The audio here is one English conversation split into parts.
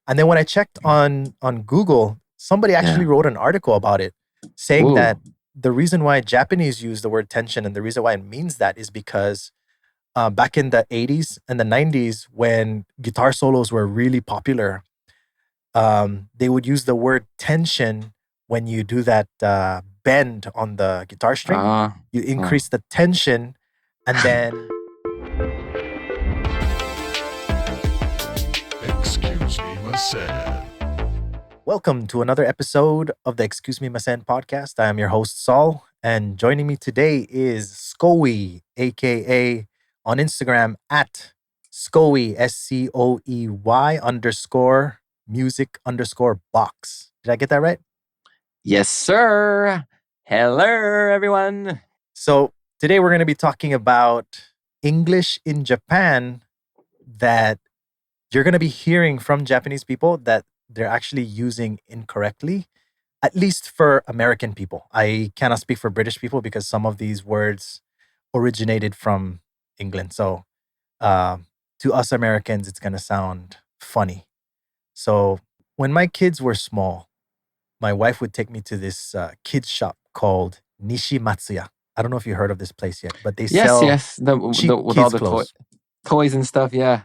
And then when I checked on Google, somebody actually Yeah. wrote an article about it, saying that Ooh. the reason why Japanese use the word tension and the reason why it means that is because back in the 80s and the 90s, when guitar solos were really popular, they would use the word tension when you do that bend on the guitar string. Ah. You Oh. increase the tension, and then Excuse me, Masen. welcome to another episode of the Excuse Me Masen podcast. I am your host, Saul, and joining me today is Scoey, aka on Instagram at Scoey, SCOEY underscore music underscore box. Did I get that right? Yes, sir. Hello, everyone. So today we're going to be talking about English in Japan that you're going to be hearing from Japanese people that they're actually using incorrectly, at least for American people. I cannot speak for British people because some of these words originated from England. So uh, to us Americans, it's going to sound funny. So when my kids were small, my wife would take me to this kids shop called Nishi Matsuya. I don't know if you heard of this place yet, but they Yes, sell yes. The cheap with all kids the clothes. toys and stuff. Yeah.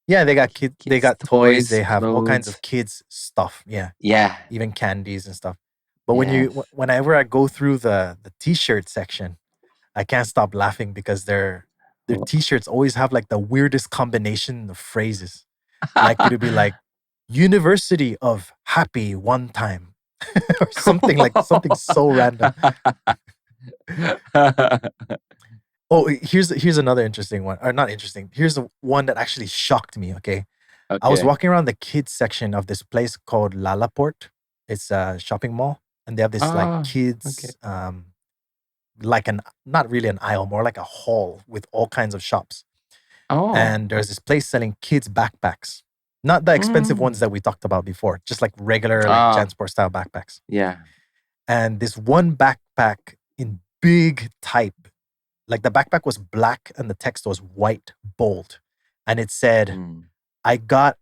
Yeah, they got they Kids' got toys, toys, they have all kinds clothes. of kids stuff. Yeah, Yeah. even candies and stuff. But Yes. whenever I go through the t-shirt section, I can't stop laughing because their t-shirts always have like the weirdest combination of phrases. Like it'll be like University of Happy One Time or something like something so random. Oh, here's another interesting one. Or not interesting. Here's the one that actually shocked me, okay? I was Okay. walking around the kids section of this place called Lalaport. It's a shopping mall, and they have this like Ah. Okay. kids like an not really an aisle, more like a hall with all kinds of shops. Oh. And there's this place selling kids backpacks. Not the expensive Mm. ones that we talked about before, just like regular like Ah. Jansport style backpacks. Yeah. And this one backpack in big type, like the backpack was black and the text was white, bold. And it said, Mm. I got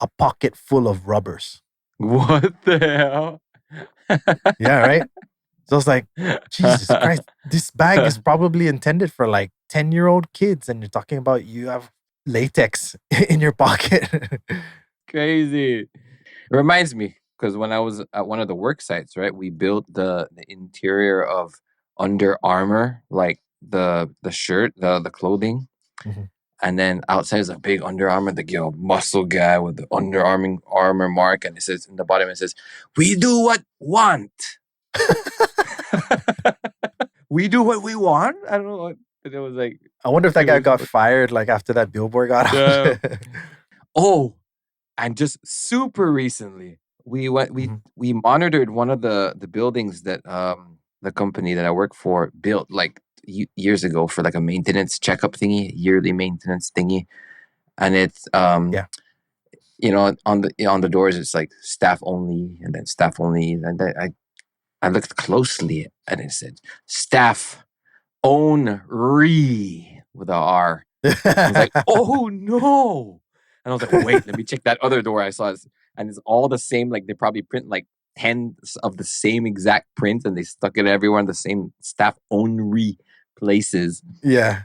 a pocket full of rubbers. What the hell? Yeah, right? So I was like, Jesus Christ, this bag is probably intended for like 10-year-old kids. And you're talking about you have latex in your pocket. Crazy. It reminds me because when I was at one of the work sites, right, we built the interior of Under Armour, like the shirt, the clothing, Mhm. and then outside is a big Under Armour, the muscle guy with the Armour mark, and it says in the bottom it says, "We do what want." We do what we want. I don't know what it was like. I wonder if that It guy was got fired like after that billboard got yeah. out. Oh, and just super recently, Mhm. we monitored one of the buildings that the company that I work for built like years ago for like a maintenance checkup thingy, yearly maintenance thingy, and it's Yeah. on the doors it's like staff only and then staff only, and then I looked closely and it said staff only with a R. I was like, oh no. And I was like, wait, let me check that other door I saw. And it's all the same. Like they probably print like 10 of the same exact print and they stuck it everywhere in the same staff only places. Yeah.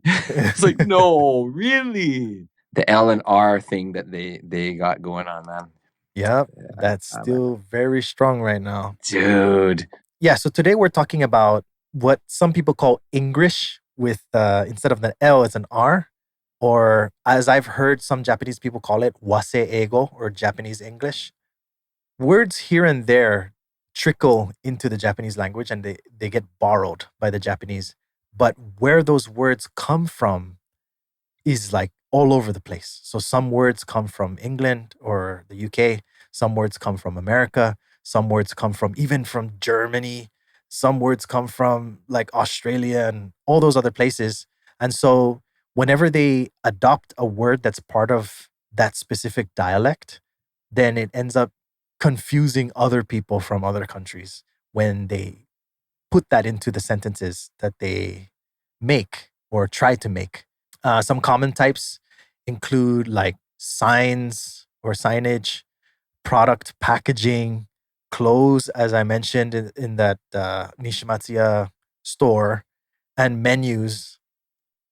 It's like, no, really? The L and R thing that they got going on, man. Yep. Yeah, That's still very strong right now. dude. Yeah. So today we're talking about what some people call English with instead of the L, it's an R. Or as I've heard some Japanese people call it, wase ego or Japanese English. Words here and there trickle into the Japanese language and they get borrowed by the Japanese. But where those words come from is like all over the place. So some words come from England or the UK, some words come from America, some words come from even from Germany, some words come from like Australia and all those other places. And so whenever they adopt a word that's part of that specific dialect, then it ends up confusing other people from other countries when they put that into the sentences that they make or try to make. Some common types include like signs, or signage, product packaging, clothes, as I mentioned in that Nishimatsuya store, and menus.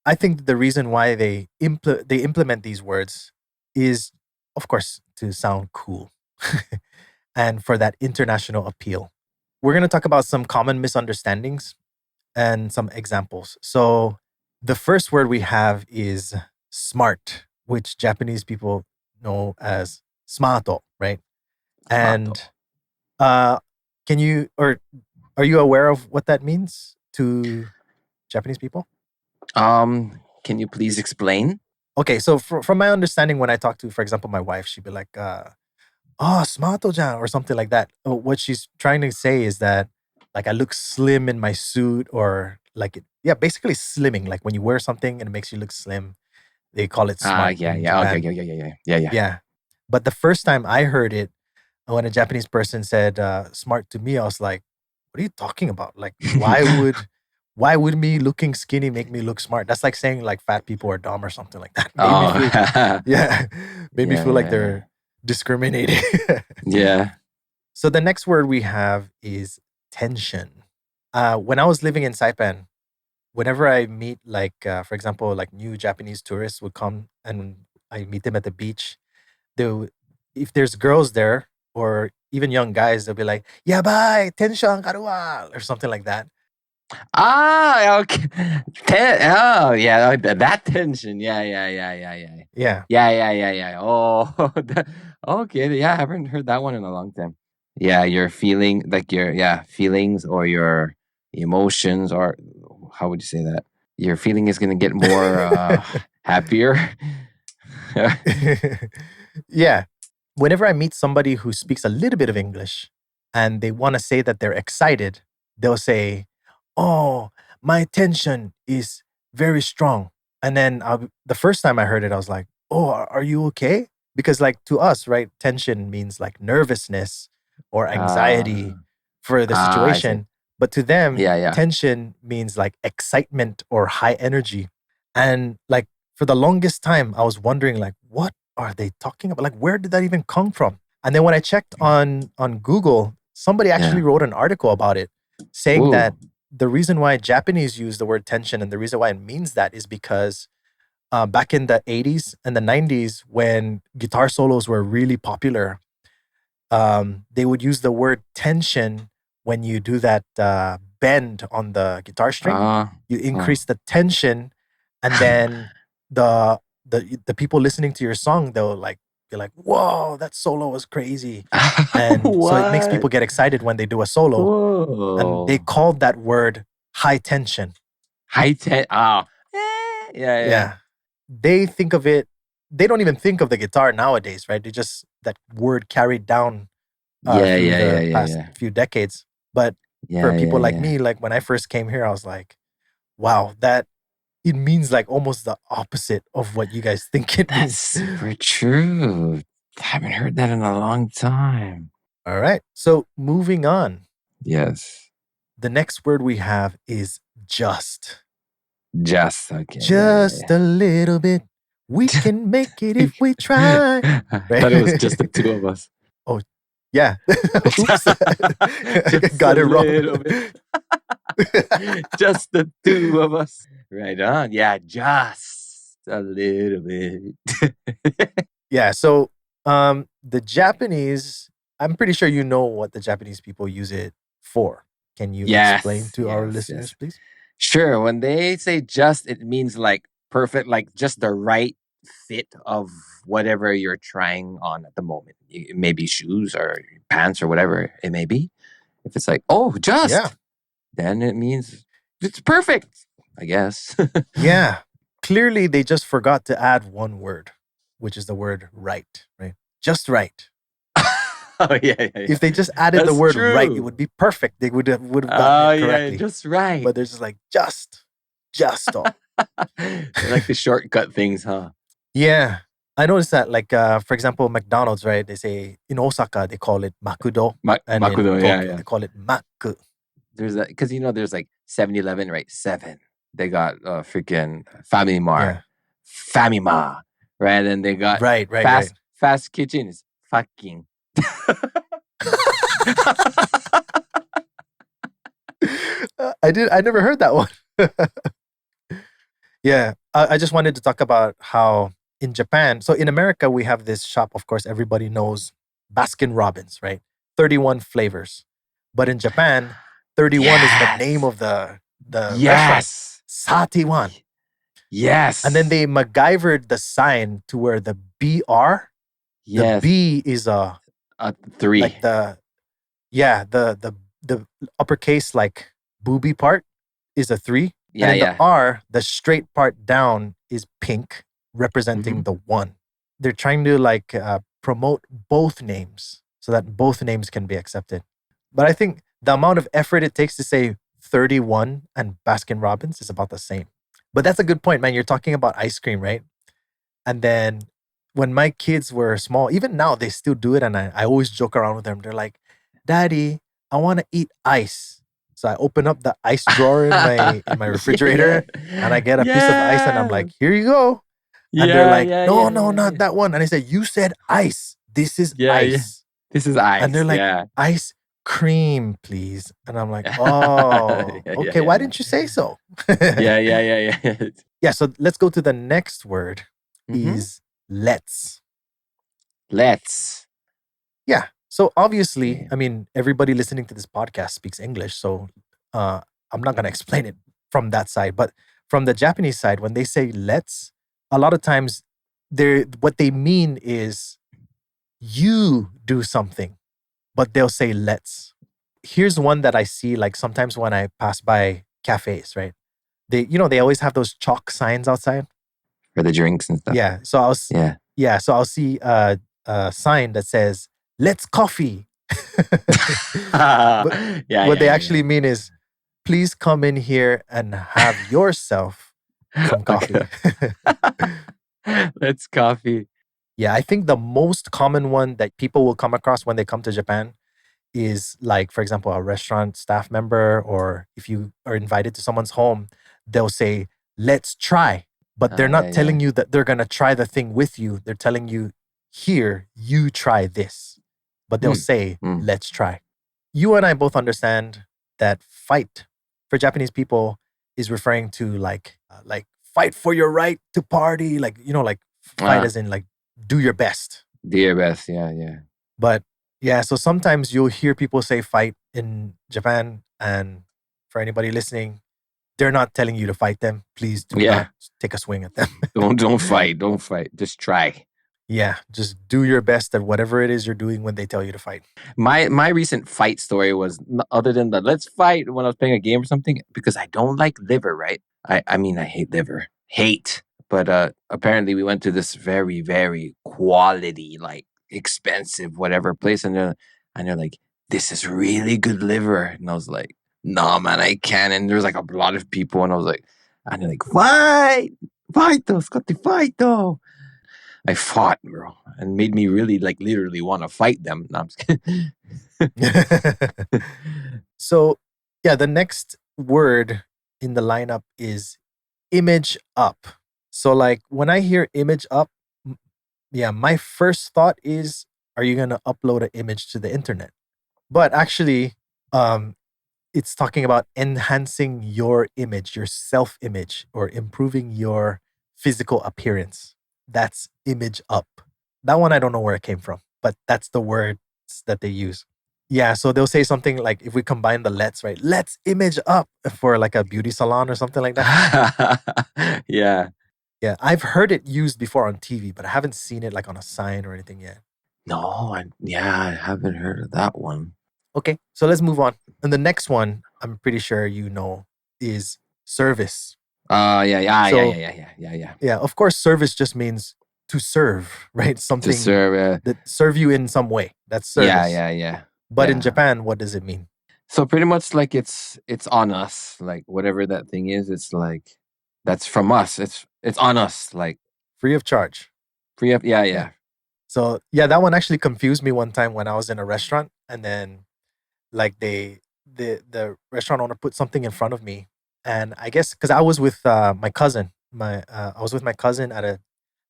I think the reason why they implement these words is, of course, to sound cool and for that international appeal. We're going to talk about some common misunderstandings and some examples. So, the first word we have is smart, which Japanese people know as smarto, right? Smarto. And uh, can you or are you aware of what that means to Japanese people? Can you please explain? Okay, so from my understanding, when I talk to, for example, my wife, she'd be like, "Oh, smarto-jan," or something like that. What she's trying to say is that, like, I look slim in my suit, or like, yeah, basically slimming. Like when you wear something and it makes you look slim, they call it Ah, smart yeah, in yeah, okay, Japan. yeah, yeah, yeah, yeah, yeah, yeah. Yeah, but the first time I heard it, when a Japanese person said "smart" to me, I was like, "What are you talking about? Like, why would me looking skinny make me look smart? That's like saying like fat people are dumb or something like that." Made me Oh, feel, yeah, made me yeah, feel like yeah, yeah, they're discriminating. yeah. So the next word we have is tension. When I was living in Saipan, whenever I meet like, for example, like new Japanese tourists would come and I meet them at the beach, they'll if there's girls there or even young guys, they'll be like, "Yeah, bye, tension karuwa," or something like that. Ah, okay. Oh, yeah, that tension. Yeah, yeah, yeah, yeah, yeah. Yeah. Yeah, yeah, yeah, yeah. Oh, okay. Yeah, I haven't heard that one in a long time. Yeah, your feeling, like your feelings or your emotions, or how would you say that? Your feeling is gonna get more happier. Yeah. Whenever I meet somebody who speaks a little bit of English and they want to say that they're excited, they'll say, "Oh, my tension is very strong." And then the first time I heard it, I was like, "Oh, are you okay?" Because, like, to us, right, tension means like nervousness or Uh, anxiety for the I see. situation. But to them, Yeah, yeah. tension means like excitement or high energy. And like for the longest time, I was wondering, like, what are they talking about? Like, where did that even come from? And then when I checked on Google, somebody actually Yeah. wrote an article about it, saying that Ooh. the reason why Japanese use the word tension and the reason why it means that is because back in the 80s and the 90s, when guitar solos were really popular, they would use the word tension when you do that bend on the guitar string. Uh, You uh. increase the tension, and then the people listening to your song, they'll like be like, "Whoa, that solo was crazy," and so it makes What? people get excited when they do a solo, and they Whoa. called that word high tension. High tech. Oh, yeah, yeah. Yeah, they think of it. They don't even think of the guitar nowadays, right? They just that word carried down Yeah, through yeah, yeah, the yeah, past yeah. few decades. But for Yeah, yeah, people like yeah. me, like when I first came here, I was like, wow, that it means like almost the opposite of what you guys think it That's means. super true. I haven't heard that in a long time. All right. So moving on, Yes. the next word we have is just. Just okay. Just Yeah, a little bit. We yeah, can make it yeah. if we try. I Right? thought it was just the two of us. Oh, yeah. Oops. Just a Got it wrong. little bit. Just the two of us. Right on. Yeah, just a little bit. Yeah, so the Japanese, I'm pretty sure you know what the Japanese people use it for. Can you explain Yes, to our yes, listeners, yes. please? Sure. When they say just, it means like perfect, like just the right fit of whatever you're trying on at the moment. It may be shoes or pants or whatever it may be. If it's like, oh, Yeah. just, then it means it's perfect, I guess. Yeah. Clearly they just forgot to add one word, which is the word right, right? Just right. Oh, yeah, yeah, If yeah. they just added the That's word right, it true. would be perfect. They would have gotten Oh, it yeah, correctly. just right. But they're just like just all. They like the shortcut things, huh? Yeah. I noticed that, like, for example, McDonald's, right? They say in Osaka they call it makudo, and in Makudo, yeah, Tokyo yeah. they call it maku. There's that because there's like 7-Eleven, right? Seven. They got freaking Family Mart, Yeah. Famima, right? And they got Right, right, fast right. fast kitchen is fucking. I never heard that one. Yeah, I just wanted to talk about how in Japan, so in America, we have this shop, of course, everybody knows Baskin Robbins, right? 31 flavors. But in Japan, 31 is the name Yes. of the restaurant, Yes. Satiwan. Yes. And then they MacGyvered the sign to where the BR, the Yes. B is a Three. like the uppercase like booby part is a 3. Yeah, And then the yeah. R, the straight part down is pink, representing Mhm. the 1. They're trying to like promote both names so that both names can be accepted. But I think the amount of effort it takes to say 31 and Baskin Robbins is about the same. But that's a good point, man. You're talking about ice cream, right? And then when my kids were small, even now they still do it. And I always joke around with them. They're like, Daddy, I want to eat ice. So I open up the ice drawer in my refrigerator and I get a piece of ice and I'm Yeah. like, here you go. And they're Yeah, like, yeah, no, yeah, no, yeah, not yeah. that one. And I said, you said ice. This is Yeah, yeah. ice. This is And ice. they're like, Yeah. ice cream, please. And I'm like, Yeah, oh, yeah, okay. yeah, Why yeah. didn't you say so? Yeah, yeah, yeah, yeah. Yeah. So let's go to the next word Mm-hmm. is let's. Let's. Yeah. So obviously, Okay. I mean, everybody listening to this podcast speaks English. So I'm not going to explain it from that side. But from the Japanese side, when they say let's, a lot of times what they mean is you do something, but they'll say let's. Here's one that I see like sometimes when I pass by cafes, right? They always have those chalk signs outside. For the drinks and stuff. Yeah. So Yeah. I'll see a sign that says "Let's coffee." But Yeah, yeah, what they yeah, actually mean is, please come in here and have yourself yeah. some coffee. Okay. Let's coffee. Yeah, I think the most common one that people will come across when they come to Japan is like, for example, a restaurant staff member, or if you are invited to someone's home, they'll say, let's try. But they're Yeah, not yeah. telling you that they're going to try the thing with you. They're telling you, here, you try this. But they'll Hmm. say, Hmm. let's try. You and I both understand that fight for Japanese people is referring to like fight for your right to party, like, like fight Ah, as in like do your best. do your best. Yeah, yeah. But yeah, so sometimes you'll hear people say fight in Japan. And for anybody listening, they're not telling you to fight them. Please do not Yeah. take a swing at them. Don't fight. Don't fight. Just try. Yeah, just do your best at whatever it is you're doing when they tell you to fight. My recent fight story was other than the let's fight when I was playing a game or something, because I don't like liver, right? I mean I hate liver. Hate. But apparently we went to this very, very quality, like expensive whatever place, and they're like, this is really good liver. And I was like, nah man, I can't. And there's like a lot of people, and I was like, and they're like, fight though, Scotty, fight though. I fought, bro, and made me really, like, literally want to fight them. No, I'm just kidding. So, yeah, the next word in the lineup is image up. So, like, when I hear image up, yeah, my first thought is, are you going to upload an image to the internet? But actually, um, it's talking about enhancing your image, your self image, or improving your physical appearance. That's image up. That one, I don't know where it came from, but that's the words that they use. Yeah, so they'll say something like, if we combine the let's, right? Let's image up for like a beauty salon or something like that. Yeah. Yeah, I've heard it used before on TV, but I haven't seen it like on a sign or anything yet. No, I haven't heard of that one. Okay, so let's move on. And the next one, I'm pretty sure you know, is service. Yeah, yeah, yeah, yeah, So, yeah, yeah, yeah, yeah. yeah, of course, service just means to serve, right? To Something serve. that serve you in some way. That's Yeah, service. yeah, yeah, But in yeah. Japan, what does it mean? So pretty much like it's on us. Like whatever that thing is, it's like that's from us. It's on us. Like Free of charge. free up. Yeah, Yeah. yeah. So, yeah, that one actually confused me one time when I was in a restaurant, and then like the restaurant owner put something in front of me, and I guess because I was with my cousin, I was with my cousin at a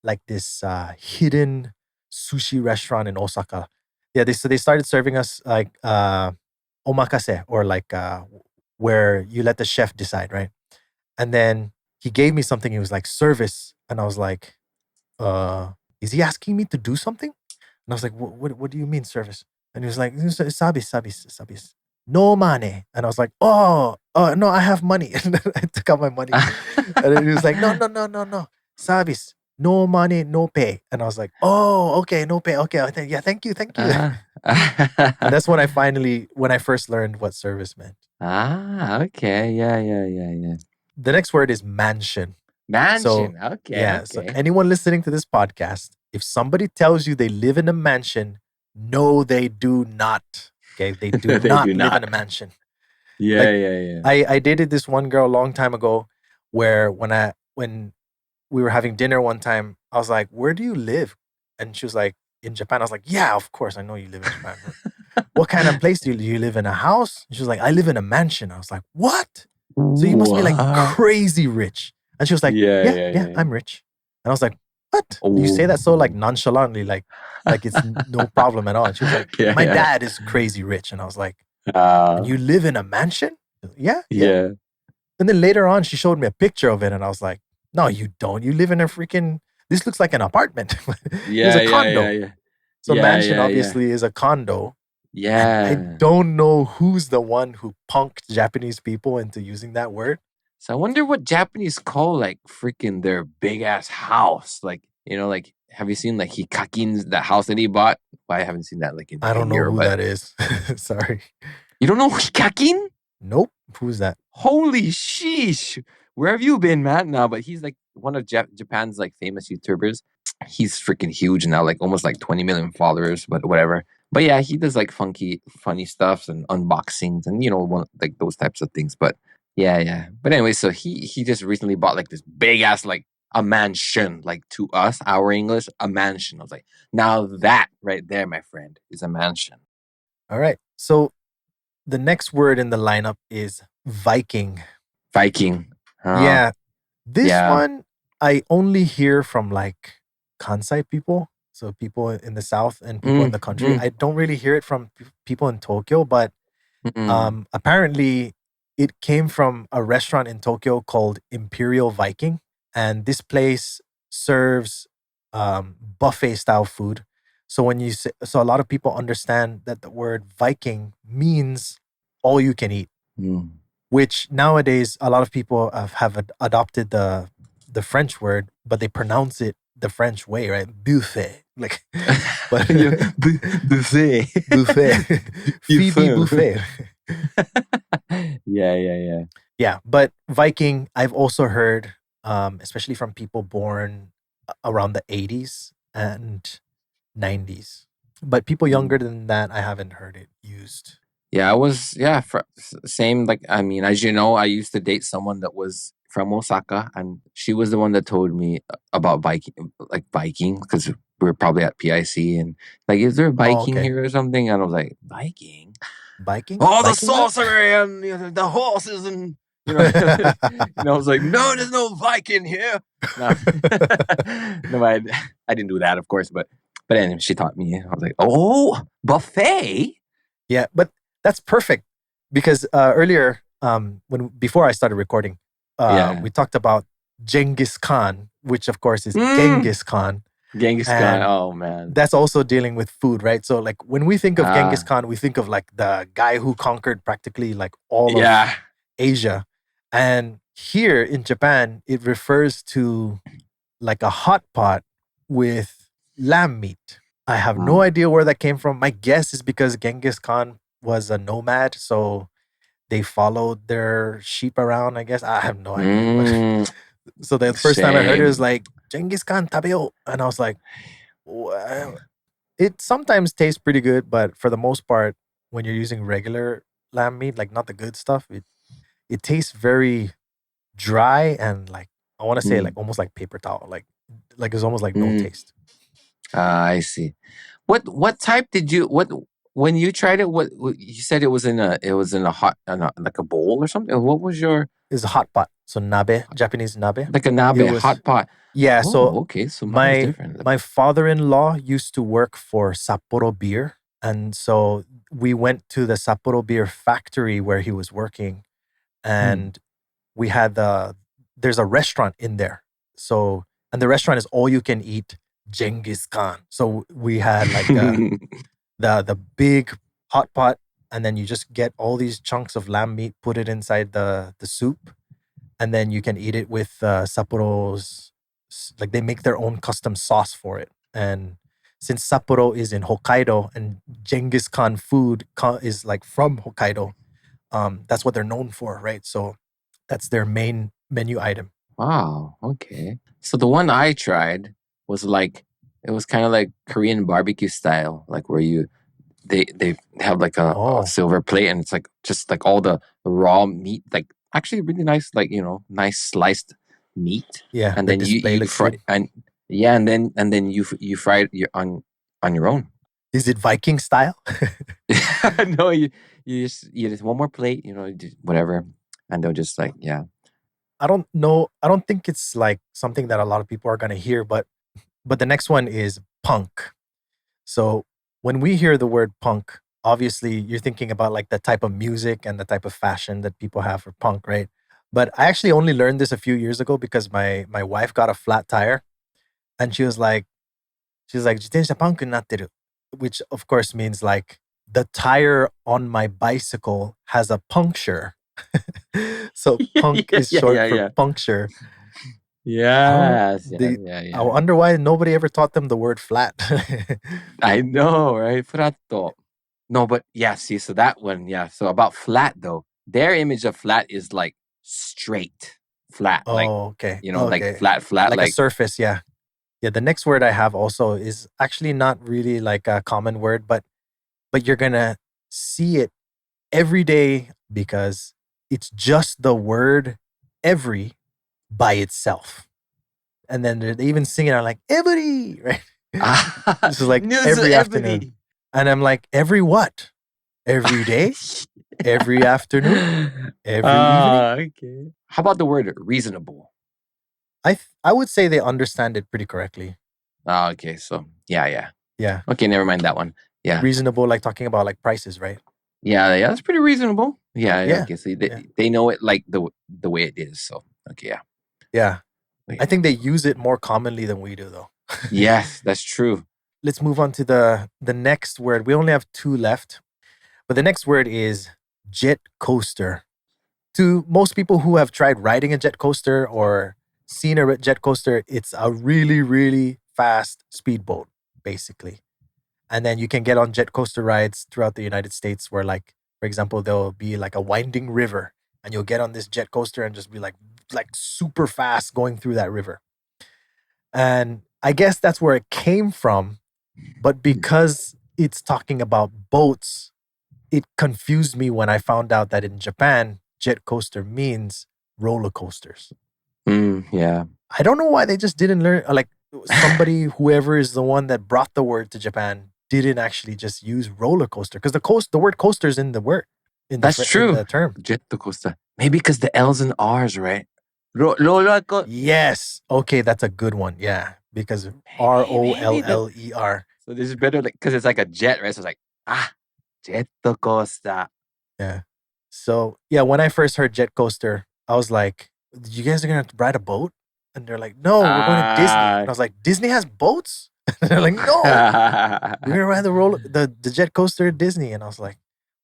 like this hidden sushi restaurant in Osaka. Yeah, they started serving us like omakase, or like where you let the chef decide, right? And then he gave me something. He was like, service, and I was like, uh, is he asking me to do something? And I was like, what do you mean service? And he was like, sabis, no money. And I was like, no, I have money. And then I took out my money. And then he was like, no, sabis, no money, no pay. And I was like, oh, okay, no pay. Okay, yeah, thank you. Ah. And that's when I first learned what service meant. Okay. Yeah. The next word is mansion. So, Mansion. Okay. yeah. So, anyone listening to this podcast, if somebody tells you they live in a mansion, no, they do not. Okay. They do They not do live not. in a mansion. Yeah, Like, yeah. I dated this one girl a long time ago where when we were having dinner one time, I was like, where do you live? And she was like, in Japan. I was like, yeah, of course. I know you live in Japan. What kind of place do you live in? A house? And she was like, I live in a mansion. I was like, what? So you must be like What? crazy rich. And she was like, yeah, I'm rich. And I was like, what? You say that so like Oh. nonchalantly, like it's no problem at all. And she was like, Yeah, my yeah. dad is crazy rich. And I was like, and Uh, you live in a mansion? Yeah. yeah. And then later on, she showed me a picture of it, and I was like, no, you don't. You live in a freaking, this looks like an apartment. It was Yeah, a yeah, condo. yeah. So Yeah, mansion yeah, yeah. obviously is a condo. And I Yeah. don't know who's the one who punked Japanese people into using that word. So I wonder what Japanese call like freaking their big ass house. Like, like have you seen like Hikakin's that house that he bought? Well, I haven't seen that like in I a don't know year, who but that is. Sorry. you don't know Hikakin? Nope. Who's that? Holy sheesh. Where have you been, man? No, but he's like one of Japan's like famous YouTubers. He's freaking huge now, like almost like 20 million followers, but whatever. But yeah, he does like funky, funny stuff and unboxings and like those types of things. But yeah. But anyway, so he just recently bought like this big ass like a mansion, like to us, our English, a mansion. I was like, now that right there, my friend, is a mansion. All right. So the next word in the lineup is Viking. Viking. Yeah. This Yeah. one I only hear from like Kansai people. So people in the South and people in the country. I don't really hear it from people in Tokyo, but apparently it came from a restaurant in Tokyo called Imperial Viking. And this place serves buffet style food. So so a lot of people understand that the word Viking means all you can eat, which nowadays a lot of people have adopted the French word, but they pronounce it the French way, right? Buffet, like, but Buffet. buffet, Phoebe buffet. Yeah. Yeah, but Viking, I've also heard, especially from people born around the 80s and 90s. But people younger than that, I haven't heard it used. Yeah, same. Like, I mean, as you know, I used to date someone that was from Osaka, and she was the one that told me about Viking, because we were probably at PIC, and like, is there a Oh, Viking okay. here or something? And I was like, Viking? Viking? Oh, the Viking land? sorcery and the horses and I was like, no, there's no Viking here. No, no, I didn't do that, of course, but anyway, she taught me. I was like, oh, buffet. Yeah, but that's perfect because earlier, before I started recording, we talked about Genghis Khan, which of course is Genghis Khan. Genghis Khan. And Oh man, that's also dealing with food, right? So like when we think of Genghis Ah. Khan, we think of like the guy who conquered practically like all of yeah. Asia. And here in Japan, it refers to like a hot pot with lamb meat. I have no idea where that came from. My guess is because Genghis Khan was a nomad, so they followed their sheep around, I guess. I have no idea. But so the first time I heard it was Same. like Genghis Khan tabeo, and I was like, well, it sometimes tastes pretty good, but for the most part, when you're using regular lamb meat, like not the good stuff, it tastes very dry and like I want to say like almost like paper towel, like it's almost like no taste. I see. What type did you when you tried it? What you said it was in a hot like a bowl or something. What was your? It's a hot pot. So nabe, Japanese nabe. Like a It nabe, was hot pot. yeah. So Oh, okay. So mine is my different. my father-in-law used to work for Sapporo Beer, and so we went to the Sapporo Beer factory where he was working, Hmm. and we had there's a restaurant in there. So and the restaurant is all you can eat Genghis Khan. So we had like the big hot pot, and then you just get all these chunks of lamb meat, put it inside the soup, and then you can eat it with Sapporo's like they make their own custom sauce for it. And since Sapporo is in Hokkaido and Genghis Khan food is like from Hokkaido, that's what they're known for, right? So that's their main menu item. Wow. Okay. So the one I tried was like it was kind of like Korean barbecue style, like where they have like a Oh, silver plate and it's like just like all the raw meat, like actually really nice, like nice sliced meat, yeah, and the then display you looks fry good. and yeah, and then you fry it on your own. Is it Viking style? No, you just one more plate, whatever, and they'll just like yeah. I don't know. I don't think it's like something that a lot of people are gonna hear, but the next one is punk. So when we hear the word punk, obviously you're thinking about like the type of music and the type of fashion that people have for punk, right? But I actually only learned this a few years ago because my wife got a flat tire and she was like "自転車 punk になってる," which of course means like the tire on my bicycle has a puncture. So punk Yeah, is yeah, short yeah, for yeah. puncture. I don't Yes, yeah, the yeah, I yeah. wonder why nobody ever taught them the word flat. I know, right? Fratto. No, but yeah, see, so that one, yeah. So about flat though, their image of flat is like straight, flat, like Oh, okay. like Okay. flat, Like a like surface, yeah. Yeah, the next word I have also is actually not really like a common word, but you're gonna see it every day because it's just the word every by itself. And then they even sing it out like every, right? This is like news every afternoon. everybody. And I'm like, every what? Every day? Every afternoon? Every evening? Okay. How about the word reasonable? I would say they understand it pretty correctly. Okay, so yeah. Yeah. Okay, never mind that one. Yeah, Reasonable, like talking about like prices, right? yeah, that's pretty reasonable. Yeah. Yeah. Okay, so Yeah. they know it like the way it is. So okay, yeah. Yeah. I Okay. think they use it more commonly than we do though. Yes, that's true. Let's move on to the next word. We only have two left, but the next word is jet coaster. To most people who have tried riding a jet coaster or seen a jet coaster, it's a really, really fast speedboat, basically. And then you can get on jet coaster rides throughout the United States where like, for example, there'll be like a winding river and you'll get on this jet coaster and just be like super fast going through that river. And I guess that's where it came from. But Hmm. because it's talking about boats, it confused me when I found out that in Japan, jet coaster means roller coasters. Yeah. I don't know why they just didn't learn, like somebody, whoever is the one that brought the word to Japan, didn't actually just use roller coaster because the word coaster is in the word That's in true. the term. Jet coaster. Maybe because the L's and R's, right? Roller coaster. Yes. Okay, that's a good one. Yeah, because Maybe that. ROLLER. So this is better, like because it's like a jet, right? So it's like jet coaster. Yeah. So yeah, when I first heard jet coaster, I was like, "You guys are gonna ride a boat?" And they're like, "No, we're going to Disney." And Ah. I was like, "Disney has boats?" And they're like, "No, we're gonna ride the jet coaster at Disney." And I was like,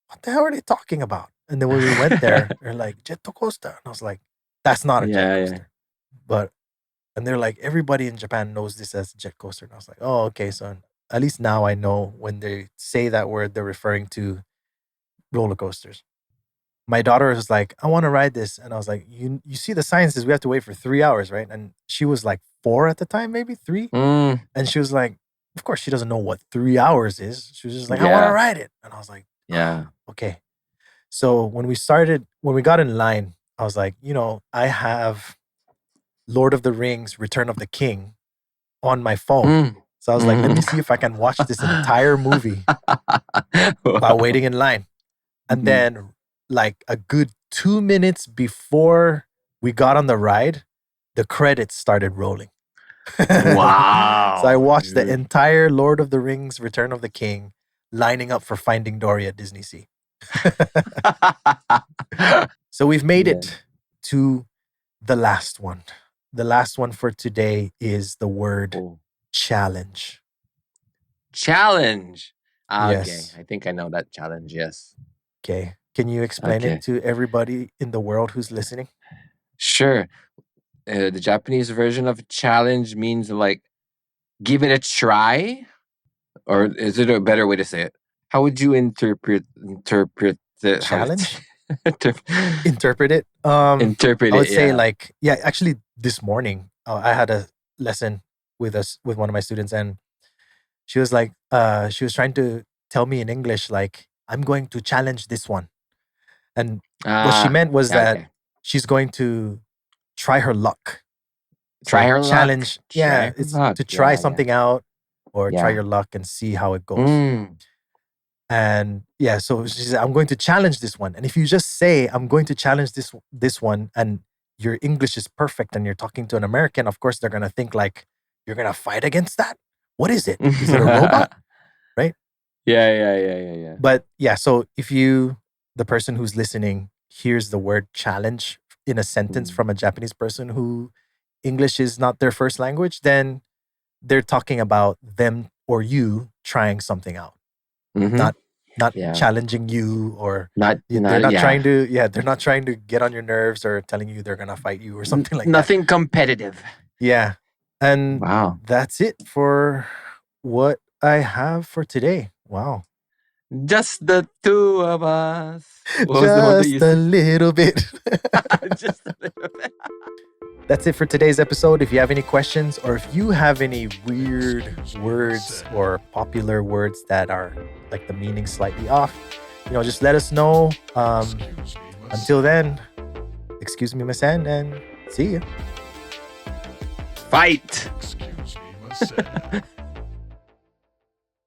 "What the hell are they talking about?" And then when we went there, they're like, "Jet coaster," and I was like, "That's not a jet Yeah. coaster." But and they're like, "Everybody in Japan knows this as jet coaster." And I was like, "Oh, okay." So at least now I know when they say that word, they're referring to roller coasters. My daughter was like, "I want to ride this," and I was like, "You see the sign says we have to wait for 3 hours, right?" And she was like 4 at the time, maybe 3, Mm, and she was like, "Of course she doesn't know what 3 hours is." She was just like, "I want to yeah. ride it," and I was like, Yeah. "Okay." So when we got in line, I was like, I have Lord of the Rings: Return of the King on my phone. Mm. So I was like, let me Mm. see if I can watch this entire movie while Wow. waiting in line. And Mhm. then, like a good 2 minutes before we got on the ride, the credits started rolling. Wow. So I watched the dude. entire Lord of the Rings Return of the King lining up for Finding Dory at Disney Sea. So we've made Man. it to the last one. The last one for today is the word Oh. challenge. Challenge. Okay, Yes. I think I know that challenge. Yes. Okay. Can you explain Okay. it to everybody in the world who's listening? Sure. The Japanese version of challenge means like give it a try, or is it a better way to say it? How would you interpret it? Challenge? Interpret Interpret it. interpret I would it? say Yeah. actually this morning I had a lesson with one of my students, and she was like, she was trying to tell me in English, like, I'm going to challenge this one. And what she meant was that Okay. she's going to try her luck. Try So her luck. challenge, Try her it's luck. to try Yeah, something out or try Yeah. your luck and see how it goes. Mm. And yeah, so she said, I'm going to challenge this one. And if you just say, I'm going to challenge this one, and your English is perfect and you're talking to an American, of course they're gonna think like you're gonna fight against that. What is it? Is it a robot? Right? Yeah. But yeah, so if the person who's listening, hears the word challenge in a sentence Mm. from a Japanese person who English is not their first language, then they're talking about them or you trying something out. Mhm. Not Yeah. challenging you, or Not. they're not Yeah. trying to they're not trying to get on your nerves or telling you they're gonna fight you or something like that. Nothing competitive. Yeah. And Wow. that's it for what I have for today. Wow. Just the two of us. What was the one that you Just a said? little bit. Just a little bit. That's it for today's episode. If you have any questions, or if you have any weird words or popular words that are like the meaning slightly off, just let us know. Until then, excuse me, Miss Ann, and see you. Fight. Excuse me, my sad.